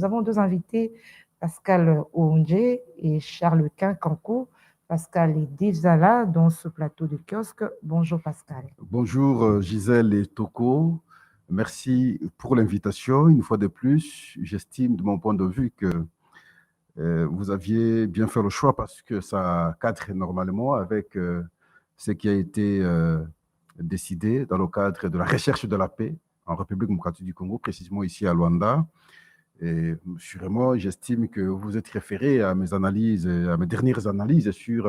avons deux invités, Pascal Oundje et Charles Quincanco. Pascal est déjà là dans ce plateau de kiosque. Bonjour Pascal. Bonjour Gisèle et Toko. Merci pour l'invitation. Une fois de plus, j'estime de mon point de vue que vous aviez bien fait le choix parce que ça cadre normalement avec ce qui a été décidé dans le cadre de la recherche de la paix en République démocratique du Congo, précisément ici à Luanda. Et sûrement, j'estime que vous êtes référé à mes analyses, à mes dernières analyses sur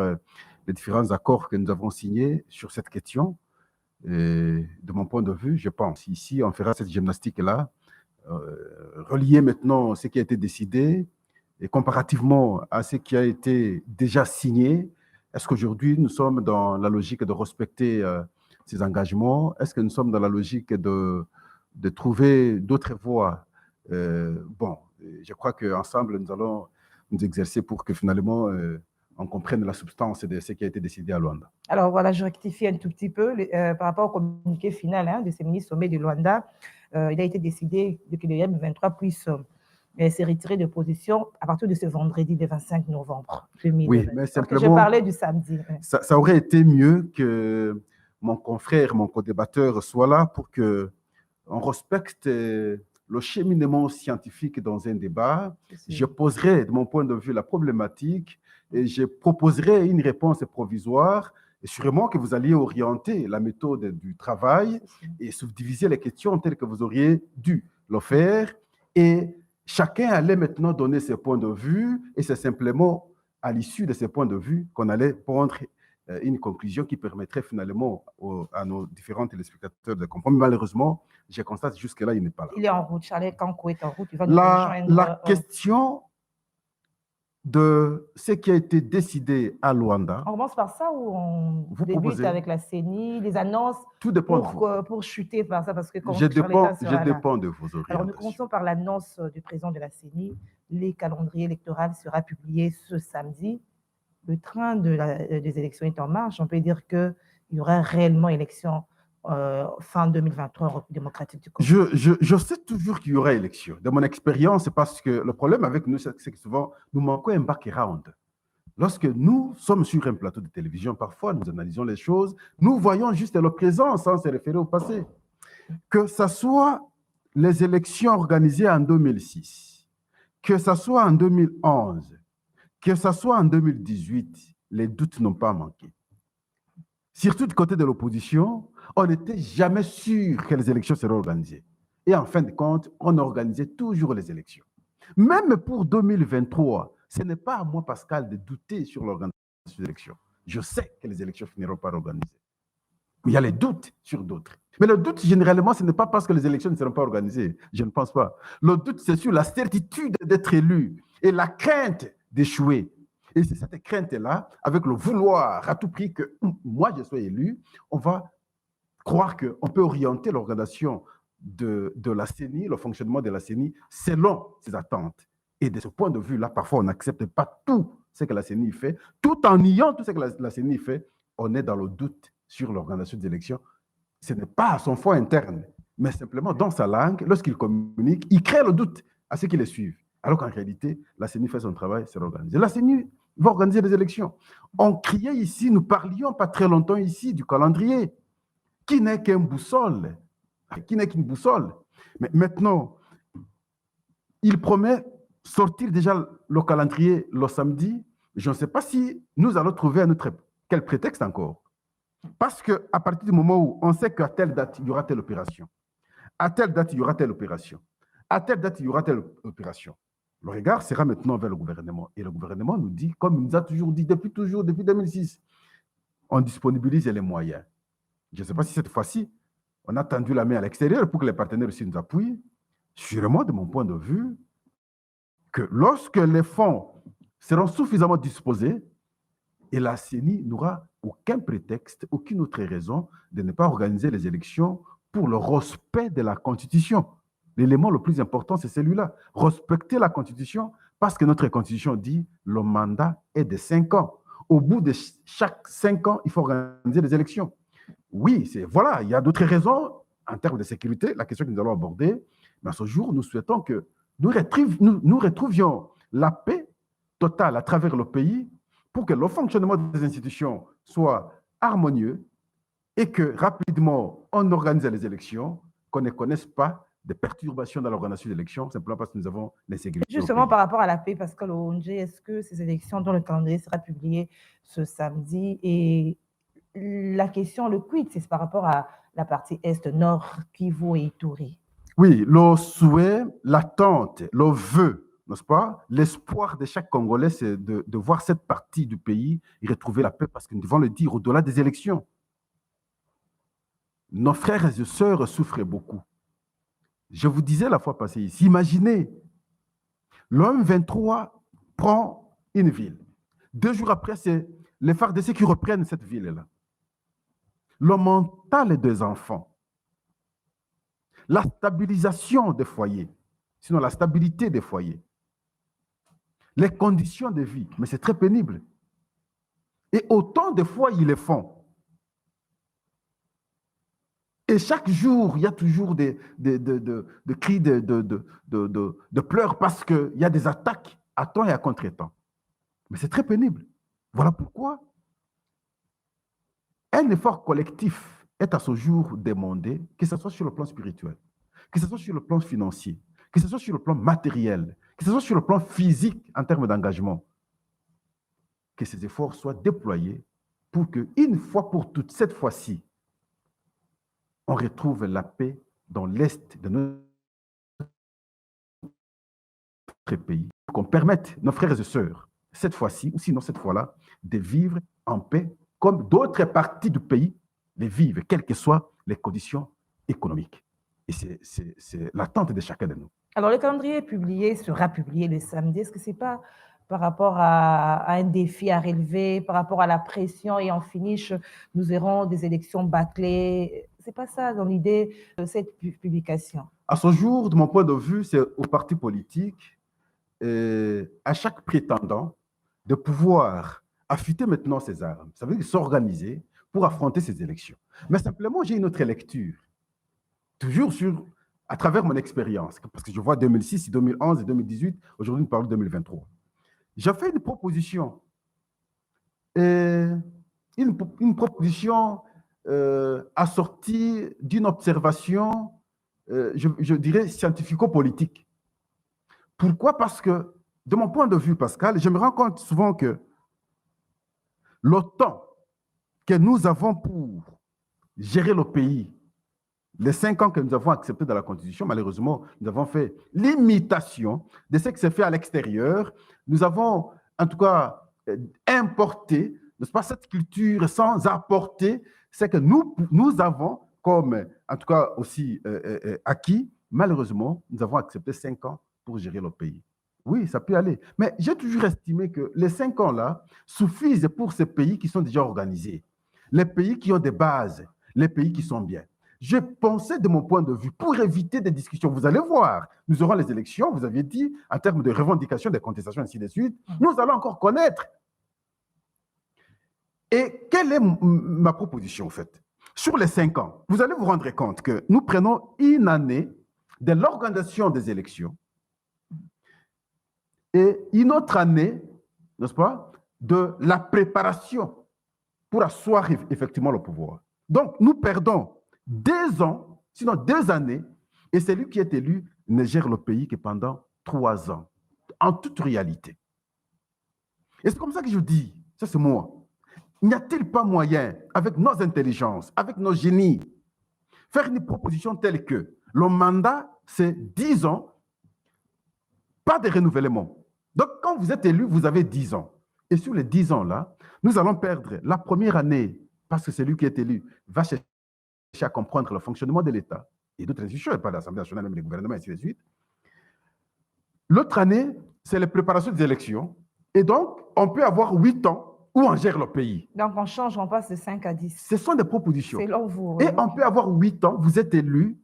les différents accords que nous avons signés sur cette question. Et de mon point de vue, je pense ici, on fera cette gymnastique-là, relier maintenant ce qui a été décidé et comparativement à ce qui a été déjà signé. Est-ce qu'aujourd'hui, nous sommes dans la logique de respecter ces engagements? Est-ce que nous sommes dans la logique de trouver d'autres voies? Bon, je crois qu'ensemble, nous allons nous exercer pour que finalement, on comprenne la substance de ce qui a été décidé à Luanda. Alors voilà, je rectifie un tout petit peu par rapport au communiqué final de ces ministres sommet de Luanda. Il a été décidé que le M23 puisse se retirer de position à partir de ce vendredi, le 25 novembre 2020. Oui, mais simplement, je parlais du samedi. Ça aurait été mieux que mon confrère, mon co-débatteur soit là pour qu'on respecte le cheminement scientifique dans un débat. Je poserai, de mon point de vue, la problématique et je proposerai une réponse provisoire. Et sûrement que vous alliez orienter la méthode du travail et subdiviser les questions telles que vous auriez dû le faire. Et chacun allait maintenant donner ses points de vue et c'est simplement à l'issue de ces points de vue qu'on allait prendre une conclusion qui permettrait finalement à nos différents téléspectateurs de comprendre. Malheureusement, je constate jusque-là, il n'est pas là. Il est en route, Charles Kanko est en route. Il va nous rejoindre. La question de ce qui a été décidé à Luanda. On commence par ça ou on débute avec la CENI, les annonces? Tout dépend pour chuter par ça, parce que je dépends de vos orientations. Alors nous commençons par l'annonce du président de la CENI. Le calendrier électoral sera publié ce samedi. Le train des élections est en marche. On peut dire qu'il y aura réellement élection fin 2023 en République démocratique du Congo. Je sais toujours qu'il y aura élection. De mon expérience, parce que le problème avec nous, c'est que souvent, nous manquons un background. Lorsque nous sommes sur un plateau de télévision, parfois, nous analysons les choses, nous voyons juste le présent sans se référer au passé. Que ce soit les élections organisées en 2006, que ce soit en 2011, que ce soit en 2018, les doutes n'ont pas manqué. Surtout du côté de l'opposition, on n'était jamais sûr que les élections seraient organisées. Et en fin de compte, on organisait toujours les élections. Même pour 2023, ce n'est pas à moi, Pascal, de douter sur l'organisation des élections. Je sais que les élections finiront par organiser. Mais il y a les doutes sur d'autres. Mais le doute, généralement, ce n'est pas parce que les élections ne seront pas organisées. Je ne pense pas. Le doute, c'est sur la certitude d'être élu et la crainte d'échouer. Et c'est cette crainte-là, avec le vouloir à tout prix que moi, je sois élu, on va croire qu'on peut orienter l'organisation de la CENI, le fonctionnement de la CENI, selon ses attentes. Et de ce point de vue-là, parfois, on n'accepte pas tout ce que la CENI fait. Tout en niant tout ce que la CENI fait, on est dans le doute sur l'organisation des élections. Ce n'est pas à son fond interne, mais simplement dans sa langue, lorsqu'il communique, il crée le doute à ceux qui le suivent. Alors qu'en réalité, la CENI fait son travail, c'est organisé. La CENI va organiser les élections. On criait ici, nous parlions pas très longtemps ici du calendrier, qui n'est qu'une boussole. Mais maintenant, il promet sortir déjà le calendrier le samedi. Je ne sais pas si nous allons trouver quel prétexte encore. Parce qu'à partir du moment où on sait qu'à telle date, il y aura telle opération, à telle date, il y aura telle opération, à telle date, il y aura telle opération, le regard sera maintenant vers le gouvernement. Et le gouvernement nous dit, comme il nous a toujours dit depuis 2006, on disponibilise les moyens. Je ne sais pas si cette fois-ci, on a tendu la main à l'extérieur pour que les partenaires aussi nous appuient. Sûrement, de mon point de vue, que lorsque les fonds seront suffisamment disposés, et la CENI n'aura aucun prétexte, aucune autre raison de ne pas organiser les élections pour le respect de la Constitution. L'élément le plus important, c'est celui-là. Respecter la Constitution, parce que notre Constitution dit le mandat est de 5 ans. Au bout de chaque 5 ans, il faut organiser les élections. Oui, il y a d'autres raisons en termes de sécurité, la question que nous allons aborder. Mais à ce jour, nous souhaitons que nous retrouvions la paix totale à travers le pays pour que le fonctionnement des institutions soit harmonieux et que rapidement on organise les élections, qu'on ne connaisse pas de perturbations dans l'organisation des élections, simplement parce que nous avons l'insécurité. Justement, par rapport à la paix, Pascal Oonje, est-ce que ces élections dont le calendrier sera publié ce samedi et la question, le quid, c'est par rapport à la partie Est, Nord, Kivu et Ituri? Oui, le souhait, l'attente, le vœu, n'est-ce pas? L'espoir de chaque Congolais, c'est de voir cette partie du pays y retrouver la paix, parce que nous devons le dire, au-delà des élections, nos frères et sœurs souffrent beaucoup. Je vous disais la fois passée ici, imaginez, le M23 prend une ville. 2 jours après, c'est les FARDC qui reprennent cette ville-là. Le mental des enfants, la stabilisation des foyers, sinon la stabilité des foyers, les conditions de vie, mais c'est très pénible. Et autant de fois, ils le font. Et chaque jour, il y a toujours des cris de pleurs parce qu'il y a des attaques à temps et à contre-temps. Mais c'est très pénible. Voilà pourquoi un effort collectif est à ce jour demandé, que ce soit sur le plan spirituel, que ce soit sur le plan financier, que ce soit sur le plan matériel, que ce soit sur le plan physique en termes d'engagement, que ces efforts soient déployés pour qu'une fois pour toutes, cette fois-ci, on retrouve la paix dans l'Est de notre pays, qu'on permette nos frères et sœurs, cette fois-ci, ou sinon cette fois-là, de vivre en paix comme d'autres parties du pays les vivent, quelles que soient les conditions économiques. Et c'est l'attente de chacun de nous. Alors, le calendrier sera publié le samedi. Est-ce que ce n'est pas par rapport à un défi à relever, par rapport à la pression et en finish, nous aurons des élections bâclées? Ce n'est pas ça dans l'idée de cette publication. À ce jour, de mon point de vue, c'est aux partis politiques, à chaque prétendant, de pouvoir affûter maintenant ses armes. Ça veut dire s'organiser pour affronter ces élections. Mais simplement, j'ai une autre lecture, toujours à travers mon expérience, parce que je vois 2006, 2011 et 2018, aujourd'hui nous parlons de 2023. J'ai fait une proposition, une proposition assortie d'une observation, je dirais, scientifico-politique. Pourquoi? Parce que, de mon point de vue, Pascal, je me rends compte souvent que le temps que nous avons pour gérer le pays, les 5 ans que nous avons acceptés dans la Constitution, malheureusement, nous avons fait l'imitation de ce qui s'est fait à l'extérieur. Nous avons, en tout cas, importé, n'est-ce pas, cette culture sans apporter ce que nous avons comme, en tout cas, aussi acquis. Malheureusement, nous avons accepté 5 ans pour gérer le pays. Oui, ça peut aller. Mais j'ai toujours estimé que les 5 ans-là suffisent pour ces pays qui sont déjà organisés, les pays qui ont des bases, les pays qui sont bien. Je pensais de mon point de vue, pour éviter des discussions, vous allez voir, nous aurons les élections, vous aviez dit, en termes de revendication, des contestations, ainsi de suite, nous allons encore connaître. Et quelle est ma proposition, en fait? Sur les 5 ans, vous allez vous rendre compte que nous prenons une année de l'organisation des élections et une autre année, n'est-ce pas, de la préparation pour asseoir effectivement le pouvoir. Donc, nous perdons 2 ans, sinon 2 années, et celui qui est élu ne gère le pays que pendant 3 ans, en toute réalité. Et c'est comme ça que je dis, ça c'est moi, n'y a-t-il pas moyen, avec nos intelligences, avec nos génies, faire une proposition telle que le mandat, c'est 10 ans, pas de renouvellement. Donc, quand vous êtes élu, vous avez 10 ans. Et sur les 10 ans-là, nous allons perdre la première année, parce que celui qui est élu va chercher à comprendre le fonctionnement de l'État et d'autres institutions, et pas l'Assemblée nationale, même les gouvernements, et ainsi de suite. L'autre année, c'est la préparation des élections. Et donc, on peut avoir 8 ans où on gère le pays. Donc, on change, on passe de 5 à 10. Ce sont des propositions. Selon vous. Et on peut avoir 8 ans, vous êtes élu,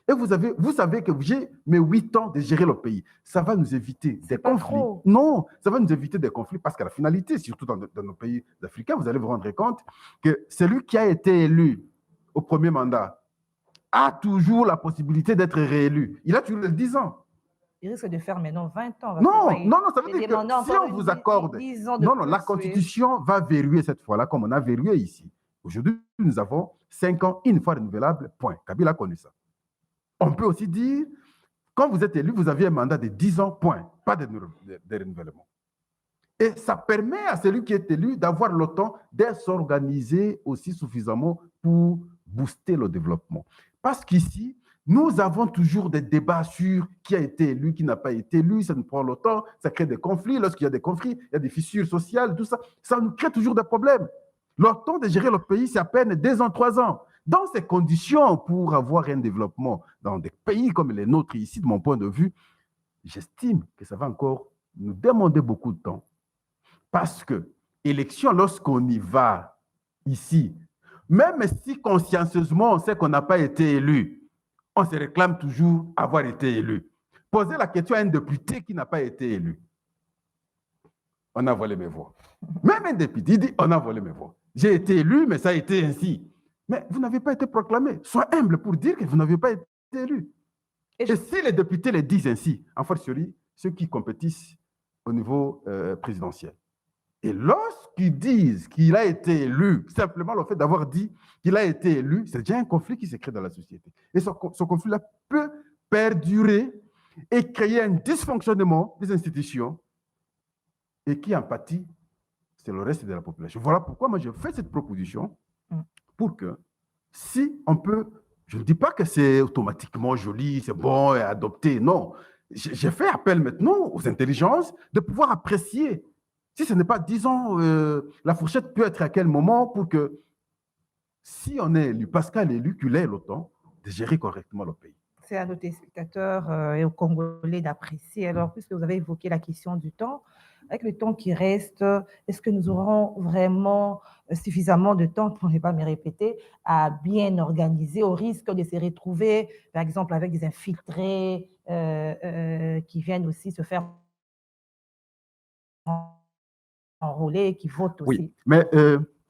et vous savez que j'ai mes 8 ans de gérer le pays. Ça va nous éviter des conflits. Trop. Non, ça va nous éviter des conflits parce qu'à la finalité, surtout dans nos pays africains, vous allez vous rendre compte que celui qui a été élu au premier mandat a toujours la possibilité d'être réélu. Il a toujours les 10 ans. il risque de faire maintenant 20 ans. Non, ça veut Il dire que demandait si encore on vous accorde... 10 ans de Non, la plus, Constitution va verrouiller cette fois-là, comme on a verrouillé ici. Aujourd'hui, nous avons 5 ans, une fois renouvelable, point. Kabila a connu ça. On peut aussi dire, quand vous êtes élu, vous aviez un mandat de 10 ans, point. Pas de renouvellement. Et ça permet à celui qui est élu d'avoir le temps de s'organiser aussi suffisamment pour booster le développement. Parce qu'ici, nous avons toujours des débats sur qui a été élu, qui n'a pas été élu, ça nous prend le temps, ça crée des conflits. Lorsqu'il y a des conflits, il y a des fissures sociales, tout ça, ça nous crée toujours des problèmes. Le temps de gérer le pays, c'est à peine 2 ans, 3 ans. Dans ces conditions, pour avoir un développement dans des pays comme les nôtres ici, de mon point de vue, j'estime que ça va encore nous demander beaucoup de temps. Parce que élection, lorsqu'on y va ici, même si consciencieusement on sait qu'on n'a pas été élu, on se réclame toujours avoir été élu. Posez la question à un député qui n'a pas été élu. On a volé mes voix. Même un député dit, on a volé mes voix. J'ai été élu, mais ça a été ainsi. Mais vous n'avez pas été proclamé. Sois humble pour dire que vous n'avez pas été élu. Et si les députés le disent ainsi, en fortiori, ceux qui compétissent au niveau présidentiel. Et lorsqu'ils disent qu'il a été élu, simplement le fait d'avoir dit qu'il a été élu, c'est déjà un conflit qui se crée dans la société. Et ce conflit-là peut perdurer et créer un dysfonctionnement des institutions et qui en pâtit, c'est le reste de la population. Voilà pourquoi moi je fais cette proposition pour que si on peut, je ne dis pas que c'est automatiquement joli, c'est bon et adopté, non. J'ai fait appel maintenant aux intelligences de pouvoir apprécier. Si ce n'est pas, disons, la fourchette peut être à quel moment pour que, si on est élu, Pascal est élu, qu'il ait le temps de gérer correctement le pays. C'est à nos téléspectateurs et aux Congolais d'apprécier. Alors, puisque vous avez évoqué la question du temps, avec le temps qui reste, est-ce que nous aurons vraiment suffisamment de temps, pour ne pas me répéter, à bien organiser, au risque de se retrouver, par exemple, avec des infiltrés qui viennent aussi se faire enrôler, qui votent aussi. Oui, mais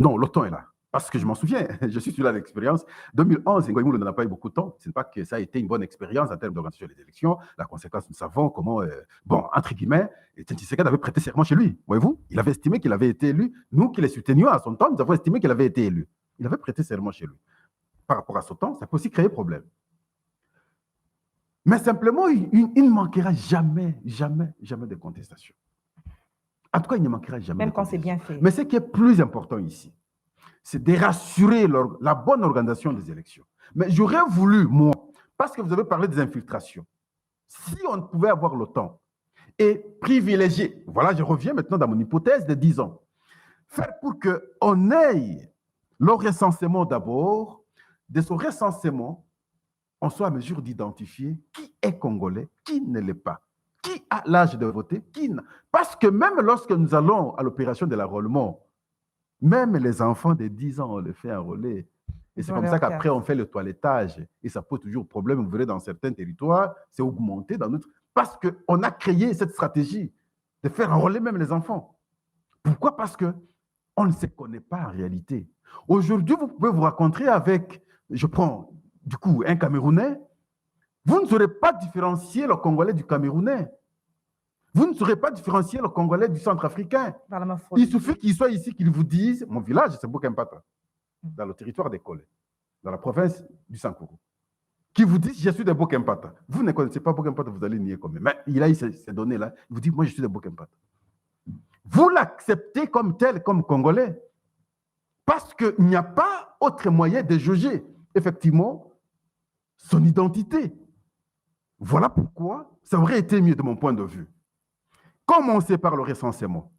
non, le temps est là. Parce que je m'en souviens, je suis sur l'expérience. 2011, Ngoï Moulou n'en a pas eu beaucoup de temps. Ce n'est pas que ça a été une bonne expérience en termes d'organisation des élections. La conséquence, nous savons comment, bon, entre guillemets, Tshisekedi avait prêté serment chez lui. Voyez-vous, il avait estimé qu'il avait été élu. Nous qui les soutenions à son temps, nous avons estimé qu'il avait été élu. Il avait prêté serment chez lui. Par rapport à son temps, ça peut aussi créer problème. Mais simplement, il ne manquera jamais de contestation. En tout cas, il ne manquera jamais. Même quand c'est bien fait. Mais ce qui est plus important ici, c'est de rassurer la bonne organisation des élections. Mais j'aurais voulu, moi, parce que vous avez parlé des infiltrations, si on pouvait avoir le temps et privilégier, voilà, je reviens maintenant dans mon hypothèse de 10 ans, faire pour qu'on ait le recensement d'abord, de ce recensement, on soit à mesure d'identifier qui est congolais, qui ne l'est pas, qui a l'âge de voter, qui n'a. Parce que même lorsque nous allons à l'opération de l'enrôlement, même les enfants de 10 ans, on les fait enrôler. Et c'est comme ça qu'après, on fait le toilettage. Et ça pose toujours problème. Vous verrez, dans certains territoires, c'est augmenté dans notre... Parce qu'on a créé cette stratégie de faire enrôler même les enfants. Pourquoi? Parce qu'on ne se connaît pas en réalité. Aujourd'hui, vous pouvez vous rencontrer avec, je prends du coup un Camerounais, vous ne saurez pas différencier le Congolais du Camerounais. Vous ne saurez pas différencier le Congolais du Centrafricain. Il suffit qu'il soit ici, qu'il vous dise, mon village, c'est Bokimpata, dans le territoire des Kolé, dans la province du Sankourou, qui vous dit, je suis de Bokimpata. Vous ne connaissez pas Bokimpata, vous allez nier quand même. Mais il a eu ces données-là, il vous dit, moi je suis de Bokimpata. Vous l'acceptez comme tel, comme Congolais, parce qu'il n'y a pas autre moyen de juger, effectivement, son identité. Voilà pourquoi ça aurait été mieux de mon point de vue. Commencer par le recensement.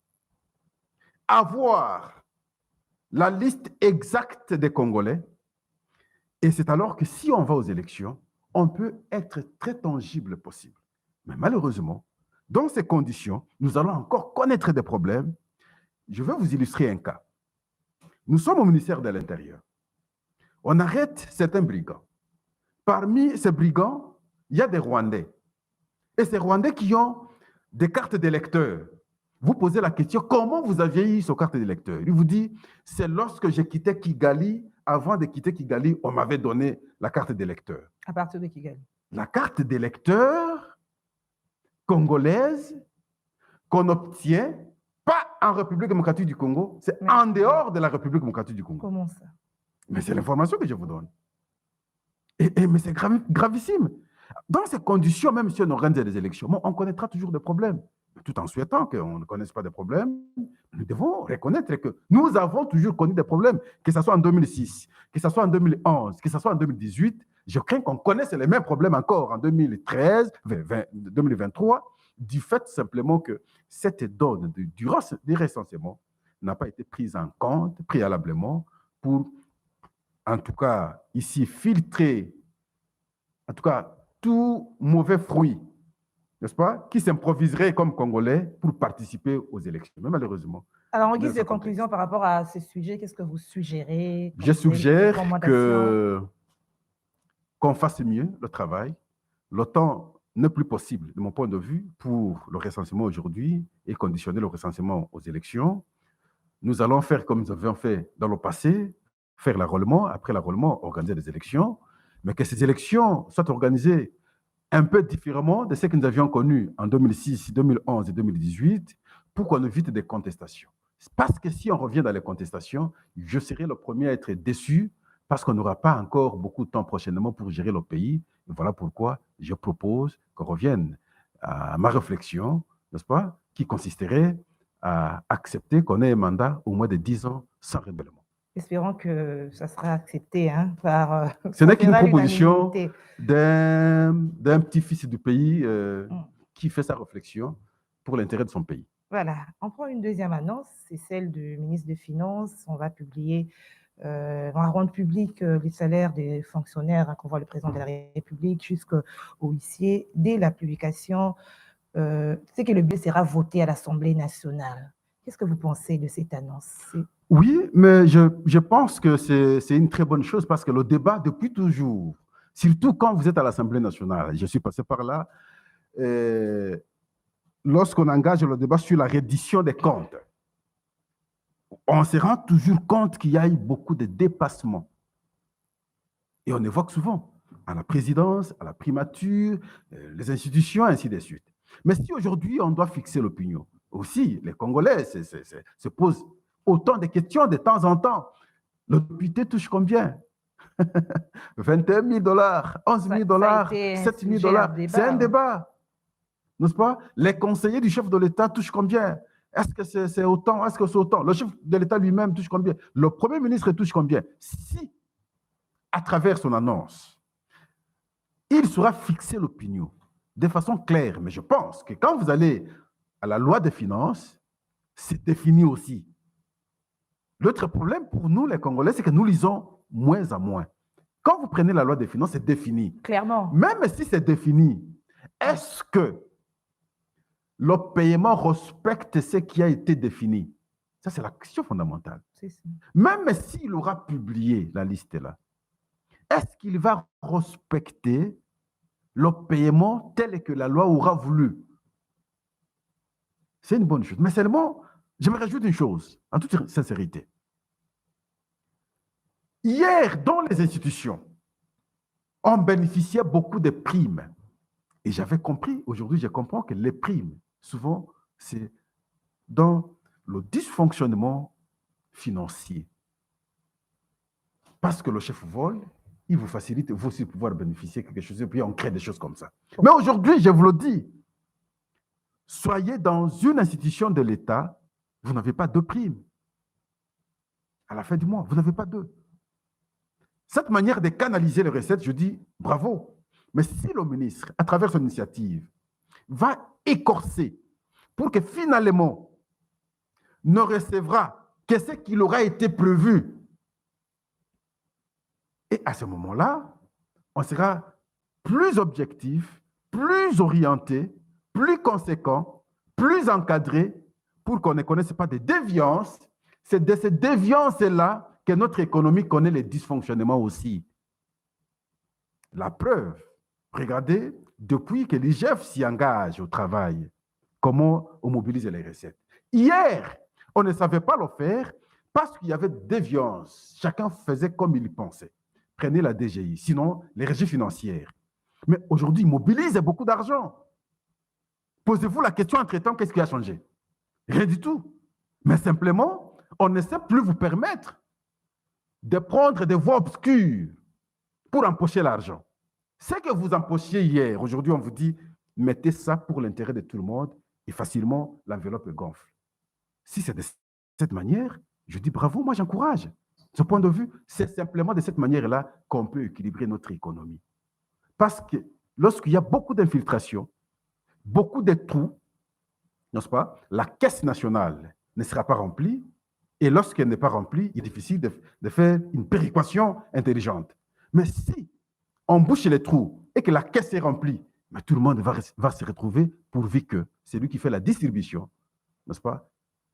Avoir la liste exacte des Congolais. Et c'est alors que si on va aux élections, on peut être très tangible possible. Mais malheureusement, dans ces conditions, nous allons encore connaître des problèmes. Je vais vous illustrer un cas. Nous sommes au ministère de l'Intérieur. On arrête certains brigands. Parmi ces brigands, il y a des Rwandais. Et ces Rwandais qui ont des cartes d'électeurs. Vous posez la question, comment vous aviez eu ces cartes d'électeurs? Il vous dit, c'est lorsque j'ai quitté Kigali, avant de quitter Kigali, on m'avait donné la carte d'électeur. À partir de Kigali. La carte d'électeur, congolaise qu'on obtient pas en République démocratique du Congo, c'est en dehors de la République démocratique du Congo. Comment ça? Mais c'est l'information que je vous donne. Mais c'est gravissime. Dans ces conditions, même si on organise des élections, bon, on connaîtra toujours des problèmes. Tout en souhaitant qu'on ne connaisse pas de problèmes, nous devons reconnaître que nous avons toujours connu des problèmes, que ce soit en 2006, que ce soit en 2011, que ce soit en 2018. Je crains qu'on connaisse les mêmes problèmes encore en 2013, 2023, du fait simplement que cette donne des recensements n'a pas été prise en compte préalablement pour, en tout cas, ici, filtrer, en tout cas, tout mauvais fruit, n'est-ce pas, qui s'improviserait comme Congolais pour participer aux élections. Mais malheureusement. Alors, en guise de conclusion par rapport à ce sujet, qu'est-ce que vous suggérez? Je suggère qu'on fasse mieux le travail. Le temps n'est plus possible, de mon point de vue, pour le recensement aujourd'hui et conditionner le recensement aux élections. Nous allons faire comme nous avions fait dans le passé, faire l'enrôlement, après l'enrôlement, organiser des élections, mais que ces élections soient organisées un peu différemment de ce que nous avions connu en 2006, 2011 et 2018, pour qu'on évite des contestations. Parce que si on revient dans les contestations, je serai le premier à être déçu parce qu'on n'aura pas encore beaucoup de temps prochainement pour gérer le pays. Et voilà pourquoi je propose qu'on revienne à ma réflexion, n'est-ce pas, qui consisterait à accepter qu'on ait un mandat au moins de 10 ans sans renouvellement. Espérons que ça sera accepté par... Ce n'est qu'une proposition d'un petit-fils du pays qui fait sa réflexion pour l'intérêt de son pays. Voilà. On prend une deuxième annonce, c'est celle du ministre des Finances. On va publier, on va rendre public les salaires des fonctionnaires qu'on voit le président de la République jusqu'aux huissiers dès la publication. C'est que le budget sera voté à l'Assemblée nationale. Qu'est-ce que vous pensez de cette annonce? Oui, mais je pense que c'est une très bonne chose parce que le débat, depuis toujours, surtout quand vous êtes à l'Assemblée nationale, je suis passé par là, lorsqu'on engage le débat sur la reddition des comptes, on se rend toujours compte qu'il y a eu beaucoup de dépassements. Et on évoque souvent à la présidence, à la primature, les institutions, ainsi de suite. Mais si aujourd'hui, on doit fixer l'opinion, aussi, les Congolais se posent autant de questions de temps en temps. Le député touche combien? 21 000 $, 11 000 $, 7 000 $. C'est un débat, n'est-ce pas? Les conseillers du chef de l'État touchent combien? Est-ce que c'est autant? Est-ce que c'est autant? Le chef de l'État lui-même touche combien? Le Premier ministre touche combien? Si, à travers son annonce, il saura fixer l'opinion de façon claire. Mais je pense que quand vous allez à la loi des finances, c'est défini aussi. L'autre problème pour nous, les Congolais, c'est que nous lisons moins en moins. Quand vous prenez la loi des finances, c'est défini. Clairement. Même si c'est défini, est-ce que le paiement respecte ce qui a été défini? Ça, c'est la question fondamentale. Même s'il aura publié la liste là, est-ce qu'il va respecter le paiement tel que la loi aura voulu? C'est une bonne chose. Mais seulement, je me rajoute une chose, en toute sincérité. Hier, dans les institutions, on bénéficiait beaucoup de primes. Et j'avais compris, aujourd'hui, je comprends que les primes, souvent, c'est dans le dysfonctionnement financier. Parce que le chef vole, il vous facilite, vous aussi, pouvoir bénéficier de quelque chose, et puis on crée des choses comme ça. Mais aujourd'hui, je vous le dis, soyez dans une institution de l'État, vous n'avez pas de primes. À la fin du mois, vous n'avez pas deux. Cette manière de canaliser les recettes, je dis bravo. Mais si le ministre, à travers son initiative, va écorcer pour que finalement ne recevra que ce qu'il aura été prévu, et à ce moment-là, on sera plus objectif, plus orienté, plus conséquent, plus encadré pour qu'on ne connaisse pas de déviances. C'est de ces déviances-là que notre économie connaît les dysfonctionnements aussi. La preuve, regardez, depuis que l'IGF s'y engage au travail, comment on mobilise les recettes. Hier, on ne savait pas le faire parce qu'il y avait déviance. Chacun faisait comme il pensait. Prenez la DGI, sinon les régies financières. Mais aujourd'hui, ils mobilisent beaucoup d'argent Posez-vous la question entre-temps, qu'est-ce qui a changé? Rien du tout. Mais simplement, on ne sait plus vous permettre de prendre des voies obscures pour empocher l'argent. Ce que vous empochiez hier, aujourd'hui, on vous dit, mettez ça pour l'intérêt de tout le monde et facilement, l'enveloppe gonfle. Si c'est de cette manière, je dis bravo, moi j'encourage. Ce point de vue, c'est simplement de cette manière-là qu'on peut équilibrer notre économie. Parce que lorsqu'il y a beaucoup d'infiltration, beaucoup de trous, n'est-ce pas, la caisse nationale ne sera pas remplie, et lorsqu'elle n'est pas remplie, il est difficile de faire une péréquation intelligente. Mais si on bouche les trous et que la caisse est remplie, mais tout le monde va se retrouver pourvu que c'est lui qui fait la distribution, n'est-ce pas?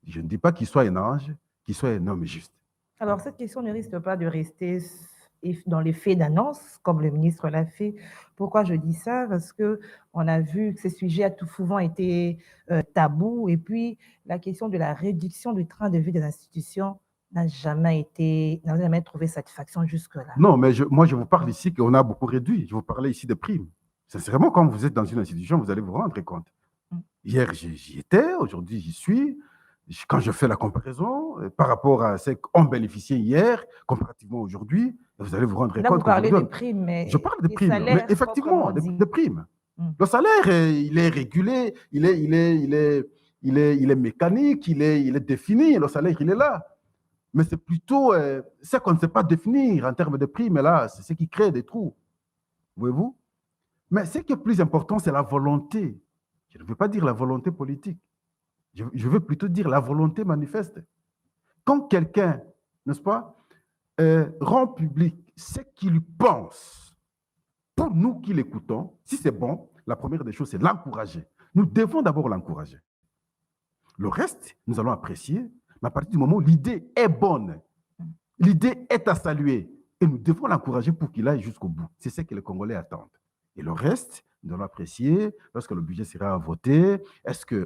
Je ne dis pas qu'il soit un ange, qu'il soit un homme juste. Alors, cette question ne risque pas de rester dans les faits d'annonce, comme le ministre l'a fait. Pourquoi je dis ça? Parce qu'on a vu que ces sujets a tout souvent été tabous. Et puis, la question de la réduction du train de vie des institutions n'a jamais trouvé satisfaction jusque-là. Non, mais moi, je vous parle ici qu'on a beaucoup réduit. Je vous parlais ici de primes. Sincèrement, quand vous êtes dans une institution, vous allez vous rendre compte. Hier, j'y étais, aujourd'hui, j'y suis. Quand je fais la comparaison par rapport à ce qu'on bénéficiait hier, comparativement aujourd'hui, vous allez vous rendre compte. Là, vous parlez des primes, mais je parle des primes, mais effectivement, des primes. Le salaire, il est régulé, il est mécanique, il est défini, le salaire, il est là. Mais c'est plutôt ce qu'on ne sait pas définir en termes de primes, là, c'est ce qui crée des trous. Voyez-vous? Mais ce qui est plus important, c'est la volonté. Je ne veux pas dire la volonté politique. Je veux plutôt dire la volonté manifeste. Quand quelqu'un, n'est-ce pas, rend public ce qu'il pense, pour nous qui l'écoutons, si c'est bon, la première des choses, c'est l'encourager. Nous devons d'abord l'encourager. Le reste, nous allons apprécier, mais à partir du moment où l'idée est bonne, l'idée est à saluer, et nous devons l'encourager pour qu'il aille jusqu'au bout. C'est ce que les Congolais attendent. Et le reste, nous allons apprécier lorsque le budget sera voté,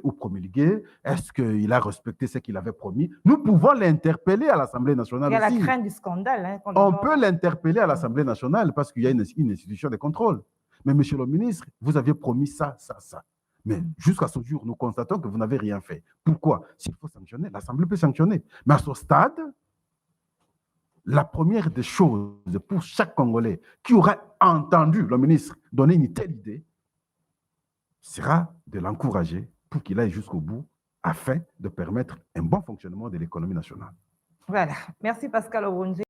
ou promulgué, est-ce qu'il a respecté ce qu'il avait promis. Nous pouvons l'interpeller à l'Assemblée nationale. Il y a la crainte du scandale. Hein, on peut l'interpeller à l'Assemblée nationale parce qu'il y a une institution de contrôle. Mais monsieur le ministre, vous aviez promis ça, ça, ça. Mais jusqu'à ce jour, nous constatons que vous n'avez rien fait. Pourquoi? S'il faut sanctionner, l'Assemblée peut sanctionner. Mais à ce stade, la première des choses pour chaque Congolais qui aura entendu le ministre donner une telle idée sera de l'encourager pour qu'il aille jusqu'au bout afin de permettre un bon fonctionnement de l'économie nationale. Voilà. Merci Pascal Owonje.